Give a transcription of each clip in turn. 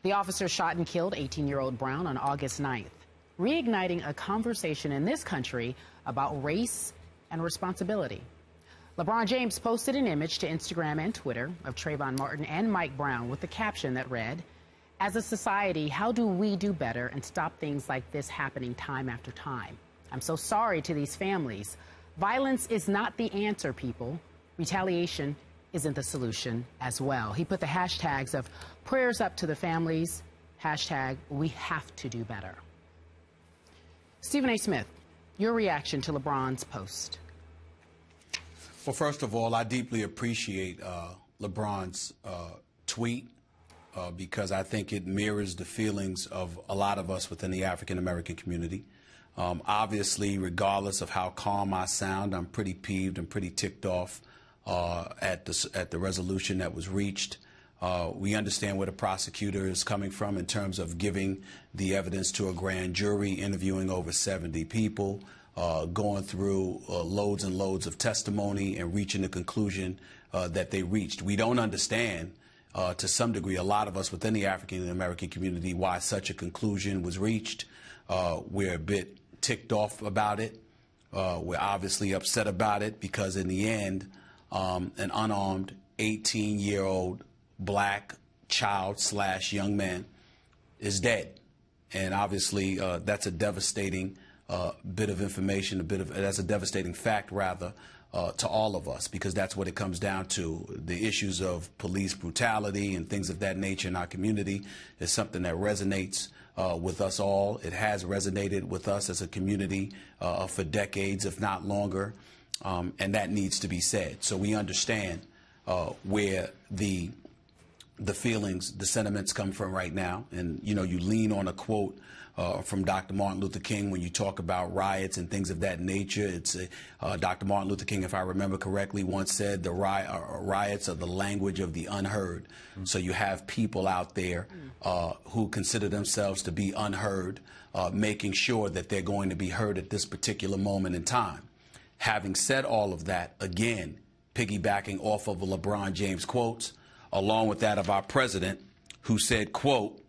The officer shot and killed 18-year-old Brown on August 9th, reigniting a conversation in this country about race and responsibility. LeBron James posted an image to Instagram and Twitter of Trayvon Martin and Mike Brown with the caption that read, "As a society, how do we do better and stop things like this happening time after time? I'm so sorry to these families. Violence is not the answer, people. Retaliation isn't the solution as well." He put the hashtags of prayers up to the families, hashtag we have to do better. Stephen A. Smith, your reaction to LeBron's post. Well, first of all, I deeply appreciate LeBron's tweet because I think it mirrors the feelings of a lot of us within the African-American community. Obviously, regardless of how calm I sound, I'm pretty peeved and pretty ticked off at the resolution that was reached. We understand where the prosecutor is coming from in terms of giving the evidence to a grand jury, interviewing over 70 people, going through loads and loads of testimony and reaching the conclusion that they reached. We don't understand, to some degree, a lot of us within the African-American community, why such a conclusion was reached. We're a bit ticked off about it. We're obviously upset about it because in the end, an unarmed 18-year-old black child / young man is dead. And obviously that's a devastating bit of information, that's a devastating fact, rather, to all of us, because that's what it comes down to. The issues of police brutality and things of that nature in our community is something that resonates with us all. It has resonated with us as a community for decades, if not longer, and that needs to be said. So we understand where the feelings, the sentiments come from right now. And, you know, you lean on a quote from Dr. Martin Luther King when you talk about riots and things of that nature. It's Dr. Martin Luther King, if I remember correctly, once said the riots are the language of the unheard. So you have people out there who consider themselves to be unheard, making sure that they're going to be heard at this particular moment in time. Having said all of that, again, piggybacking off of a LeBron James quotes, along with that of our president, who said, quote,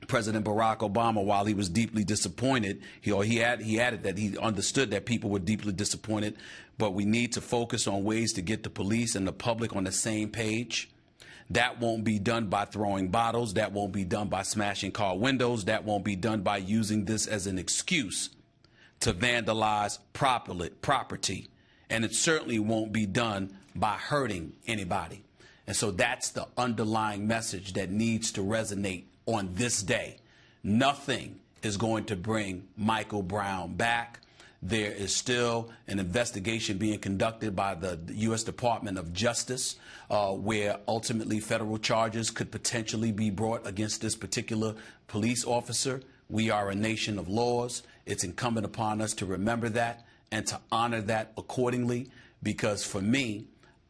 President Barack Obama, while he was deeply disappointed, he added that he understood that people were deeply disappointed, but we need to focus on ways to get the police and the public on the same page. That won't be done by throwing bottles. That won't be done by smashing car windows. That won't be done by using this as an excuse to vandalize property. And it certainly won't be done by hurting anybody. And so that's the underlying message that needs to resonate on this day. Nothing is going to bring Michael Brown back. There is still an investigation being conducted by the U.S. Department of Justice, where ultimately federal charges could potentially be brought against this particular police officer. We are a nation of laws. It's incumbent upon us to remember that and to honor that accordingly, because for me,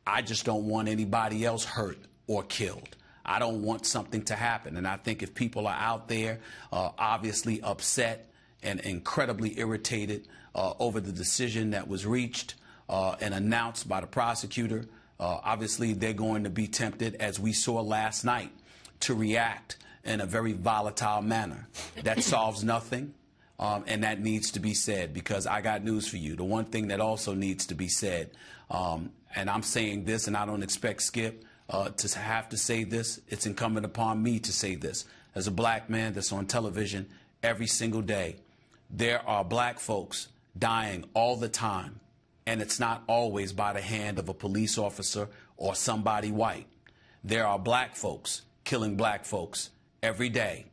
I just don't want anybody else hurt or killed. I don't want something to happen. And I think if people are out there obviously upset and incredibly irritated over the decision that was reached and announced by the prosecutor, obviously they're going to be tempted, as we saw last night, to react in a very volatile manner. That solves nothing. And that needs to be said, because I got news for you. The one thing that also needs to be said, and I'm saying this, and I don't expect Skip to have to say this. It's incumbent upon me to say this. As a black man that's on television every single day, there are black folks dying all the time, and it's not always by the hand of a police officer or somebody white. There are black folks killing black folks every day,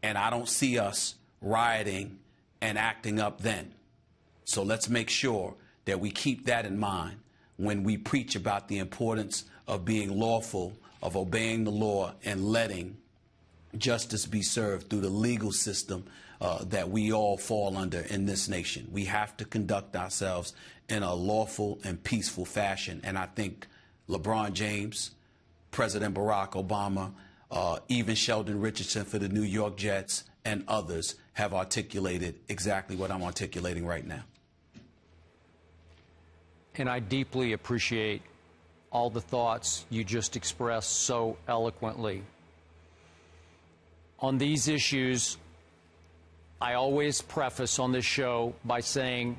and I don't see us rioting and acting up then. So let's make sure that we keep that in mind when we preach about the importance of being lawful, of obeying the law, and letting justice be served through the legal system that we all fall under in this nation. We have to conduct ourselves in a lawful and peaceful fashion. And I think LeBron James, President Barack Obama, even Sheldon Richardson for the New York Jets, and others have articulated exactly what I'm articulating right now. And I deeply appreciate all the thoughts you just expressed so eloquently. on these issues, I always preface on this show by saying,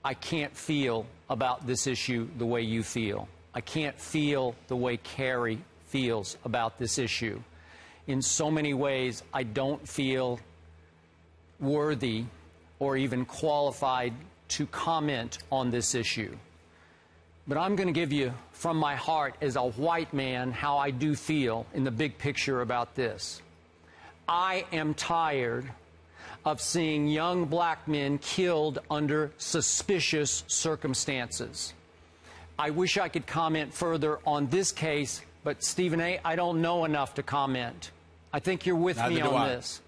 I can't feel about this issue the way you feel. I can't feel the way Carrie feels about this issue. In so many ways, I don't feel worthy or even qualified to comment on this issue. But I'm going to give you, from my heart as a white man, how I do feel in the big picture about this. I am tired of seeing young black men killed under suspicious circumstances. I wish I could comment further on this case, but Stephen A., I don't know enough to comment. I think you're with me on this.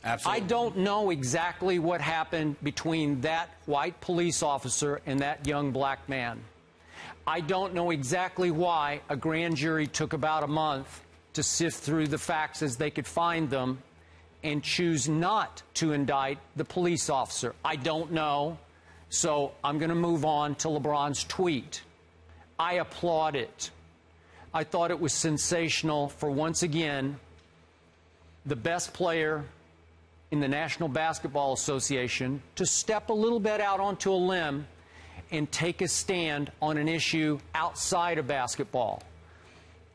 Absolutely. I don't know exactly what happened between that white police officer and that young black man. I don't know exactly why a grand jury took about a month to sift through the facts as they could find them and choose not to indict the police officer. I don't know, so I'm going to move on to LeBron's tweet. I applaud it. I thought it was sensational for, once again, the best player in the National Basketball Association to step a little bit out onto a limb and take a stand on an issue outside of basketball,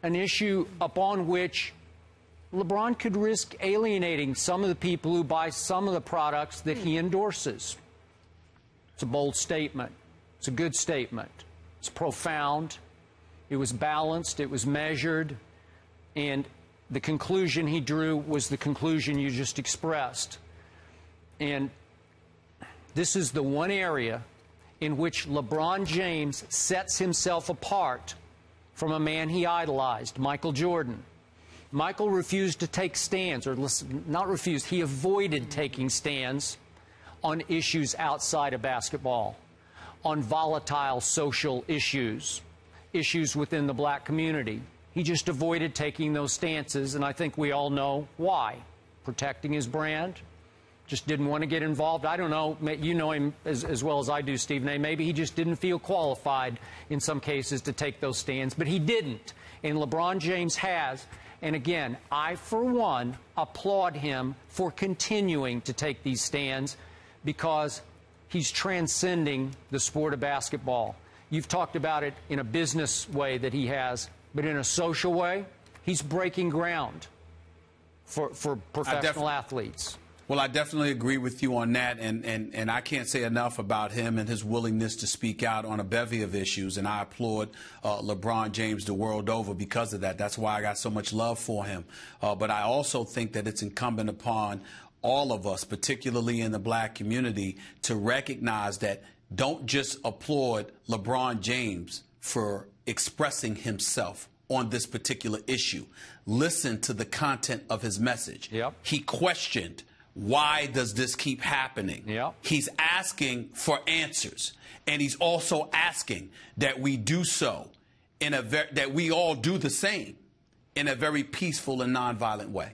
an issue upon which LeBron could risk alienating some of the people who buy some of the products that he endorses. It's a bold statement. It's a good statement. It's profound. It was balanced. It was measured. And the conclusion he drew was the conclusion you just expressed. And this is the one area in which LeBron James sets himself apart from a man he idolized, Michael Jordan. Michael refused to take stands, or not refused, he avoided taking stands on issues outside of basketball, on volatile social issues, issues within the black community. He just avoided taking those stances, and I think we all know why. Protecting his brand, just didn't want to get involved. I don't know, you know him as well as I do, Stephen A. Maybe he just didn't feel qualified in some cases to take those stands, but he didn't, and LeBron James has. And again, I, for one, applaud him for continuing to take these stands because he's transcending the sport of basketball. You've talked about it in a business way that he has, but in a social way, he's breaking ground for professional athletes. Well, I definitely agree with you on that, and I can't say enough about him and his willingness to speak out on a bevy of issues, and I applaud LeBron James the world over because of that. That's why I got so much love for him. But I also think that it's incumbent upon all of us, particularly in the black community, to recognize that don't just applaud LeBron James for expressing himself on this particular issue. Listen to the content of his message. Yep. He questioned, why does this keep happening? Yep. He's asking for answers, and he's also asking that we do so in that we all do the same in a very peaceful and nonviolent way.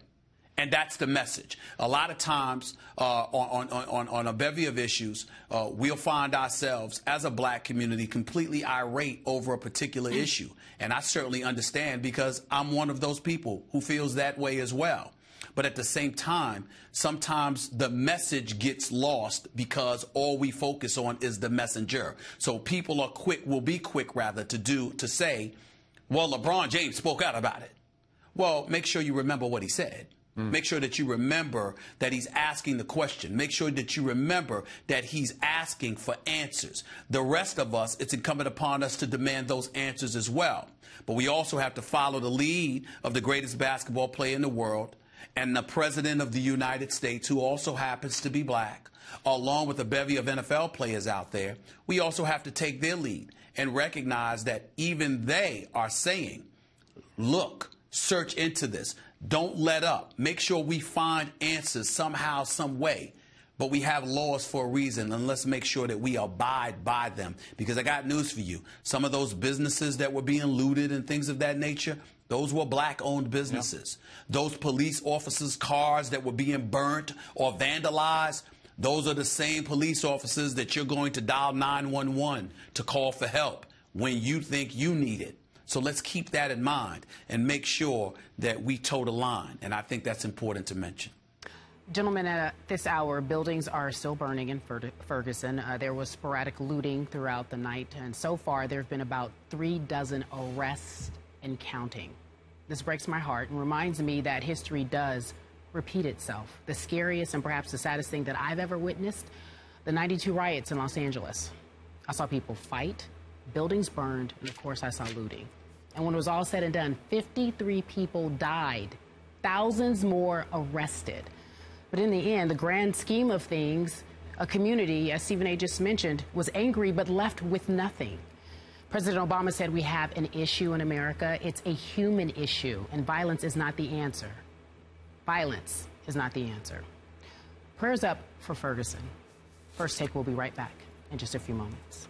And that's the message. A lot of times on a bevy of issues, we'll find ourselves as a black community completely irate over a particular issue. And I certainly understand because I'm one of those people who feels that way as well. But at the same time, sometimes the message gets lost because all we focus on is the messenger. So people are will be quick rather to say, well, LeBron James spoke out about it. Well, make sure you remember what he said. Make sure that you remember that he's asking the question. Make sure that you remember that he's asking for answers. The rest of us, it's incumbent upon us to demand those answers as well. But we also have to follow the lead of the greatest basketball player in the world and the president of the United States, who also happens to be black, along with a bevy of NFL players out there. We also have to take their lead and recognize that even they are saying, look, search into this. Don't let up. Make sure we find answers somehow, some way. But we have laws for a reason, and let's make sure that we abide by them. Because I got news for you. Some of those businesses that were being looted and things of that nature, those were black-owned businesses. Yep. Those police officers' cars that were being burnt or vandalized, those are the same police officers that you're going to dial 911 to call for help when you think you need it. So let's keep that in mind and make sure that we toe the line. And I think that's important to mention. Gentlemen, at this hour, buildings are still burning in Ferguson. There was sporadic looting throughout the night, and so far there have been about 36 arrests and counting. This breaks my heart and reminds me that history does repeat itself. The scariest and perhaps the saddest thing that I've ever witnessed, the '92 riots in Los Angeles. I saw people fight, buildings burned, and of course I saw looting. And when it was all said and done, 53 people died, thousands more arrested. But in the end, the grand scheme of things, a community, as Stephen A. just mentioned, was angry but left with nothing. President Obama said we have an issue in America. It's a human issue, and violence is not the answer. Violence is not the answer. Prayers up for Ferguson. First Take will be right back in just a few moments.